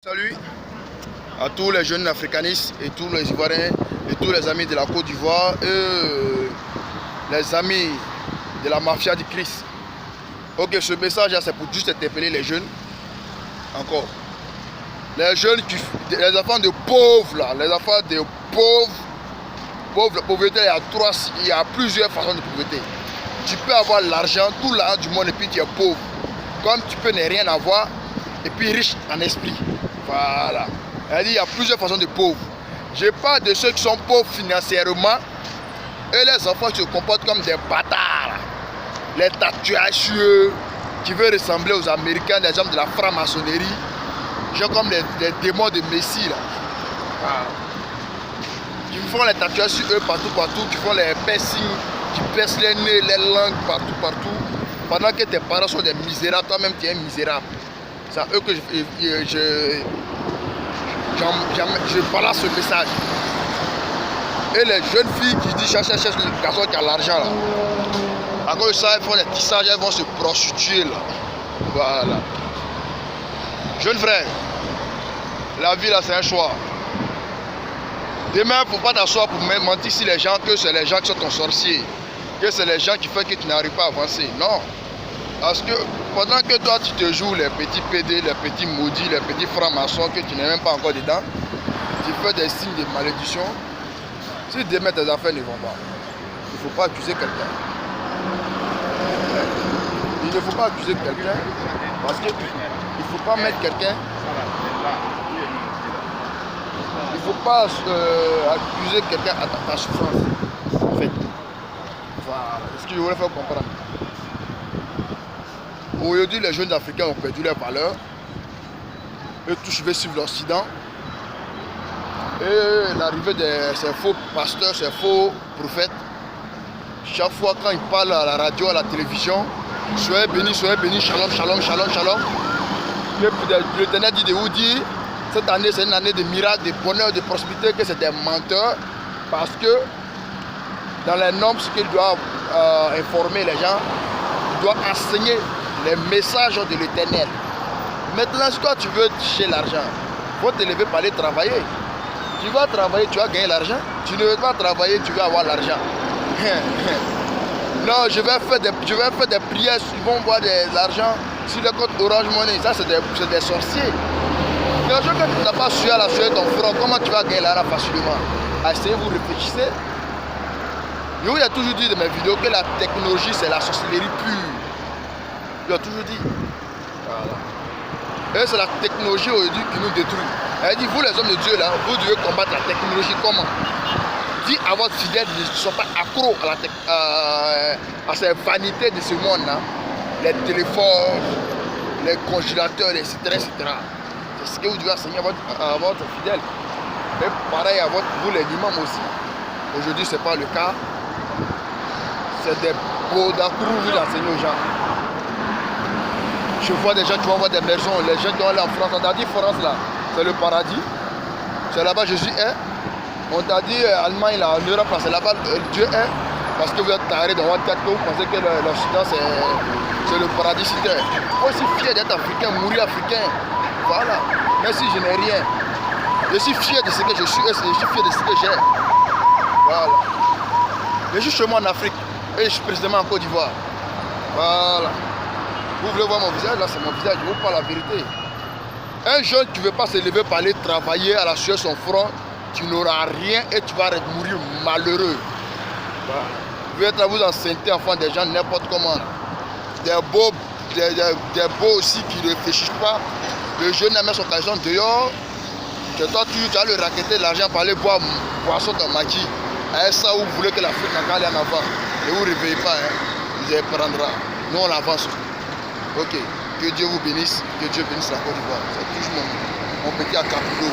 Salut à tous les jeunes africanistes et tous les Ivoiriens et tous les amis de la Côte d'Ivoire et les amis de la mafia du Christ. Ok, ce message c'est pour juste interpeller les jeunes. Encore. Les jeunes, les enfants de pauvres là, les enfants de pauvres, la pauvreté, il y a plusieurs façons de pauvreté. Tu peux avoir l'argent, tout l'argent du monde et puis tu es pauvre. Comme tu peux ne rien avoir et puis riche en esprit. Voilà. Il y a plusieurs façons de pauvres. Je parle de ceux qui sont pauvres financièrement et les enfants qui se comportent comme des bâtards. Les tatouages qui veulent ressembler aux Américains, des gens de la franc-maçonnerie. Genre comme les démons de Messie là. Voilà. Qui font les tatouages sur eux partout, qui font les piercings, qui percent les nez, les langues partout. Pendant que tes parents sont des misérables, toi-même tu es un misérable. C'est à eux que je balance ce message. Et les jeunes filles qui disent cherche le garçon qui a l'argent là. À cause de ça, elles font des tissages, elles vont se prostituer là. Voilà. Jeunes frères, la vie là c'est un choix. Demain, il ne faut pas t'asseoir pour mentir sur les gens que c'est les gens qui sont ton sorcier. Que c'est les gens qui font que tu n'arrives pas à avancer. Non. Parce que pendant que toi tu te joues les petits PD, les petits maudits, les petits francs-maçons que tu n'es même pas encore dedans, tu fais des signes de malédiction. Si demain tes affaires ne vont pas, il ne faut pas accuser quelqu'un. Il ne faut pas accuser quelqu'un parce qu'il ne faut pas mettre quelqu'un. Il ne faut pas accuser quelqu'un à ta souffrance. En fait. Voilà. C'est ce que je voulais faire comprendre. Aujourd'hui, les jeunes Africains ont perdu leurs valeurs. Eux tous je vais suivre l'Occident. Et l'arrivée de ces faux pasteurs, ces faux prophètes. Chaque fois quand ils parlent à la radio, à la télévision, soyez bénis, shalom, shalom, shalom, shalom. L'Éternel dit de vous dire, cette année c'est une année de miracles, de bonheur, de prospérité, que c'est des menteurs. Parce que dans les normes, ce qu'ils doivent informer les gens, ils doivent enseigner les messages de l'Éternel. Maintenant, si toi tu veux toucher l'argent, il faut te lever pour aller travailler. Tu vas travailler, tu vas gagner l'argent. Tu ne veux pas travailler, tu vas avoir l'argent. Non, je vais faire des prières, ils vont voir de l'argent sur le compte Orange Money. Ça, c'est des sorciers. L'argent que tu n'as pas su à la sueur de ton front, comment tu vas gagner l'argent facilement? Essayez, vous réfléchissez. Je vous ai toujours dit dans mes vidéos que la technologie, c'est la sorcellerie pure. Je l'ai toujours dit. Voilà. Et c'est la technologie aujourd'hui qui nous détruit. Elle dit, vous les hommes de Dieu, là, vous devez combattre la technologie comment? Dis à votre fidèle de ne soient pas accros à ces vanités de ce monde-là. Les téléphones, les congélateurs, etc. C'est ce que vous devez enseigner à votre fidèle. Et pareil à vous les imams aussi. Aujourd'hui, ce n'est pas le cas. C'est des beaux d'accrous que vous enseignez aux gens. Je vois des gens qui vont voir des maisons, les gens qui vont aller en France. On t'a dit France là, c'est le paradis. C'est là-bas Jésus est. On t'a dit Allemagne là, en Europe là, c'est là-bas Dieu est. Parce que vous êtes tarés dans votre tête, que vous pensez que l'Occident c'est le paradis sur terre. Moi je suis fier d'être africain, mourir africain. Voilà. Même si je n'ai rien. Je suis fier de ce que je suis et je suis fier de ce que j'ai. Voilà. Je suis chez moi en Afrique et je suis précisément en Côte d'Ivoire. Voilà. Vous voulez voir mon visage? Là, c'est mon visage. Je vous parle la vérité. Un jeune qui ne veut pas se lever pour aller travailler à la sueur de son front, tu n'auras rien et tu vas mourir malheureux. Voilà. Vous êtes là, vous enceintez enfants des gens n'importe comment. Des beaux aussi qui ne réfléchissent pas. Le jeune a mis son caleçon dehors. Toi, tu as le raqueter l'argent pour aller boire boisson dans Maki. À ça, vous voulez que l'Afrique aille en avant. Ne vous réveillez pas, hein. Vous allez prendre. Nous, on avance. Ok, que Dieu vous bénisse, que Dieu bénisse la Côte d'Ivoire. C'est toujours mon petit acapulot.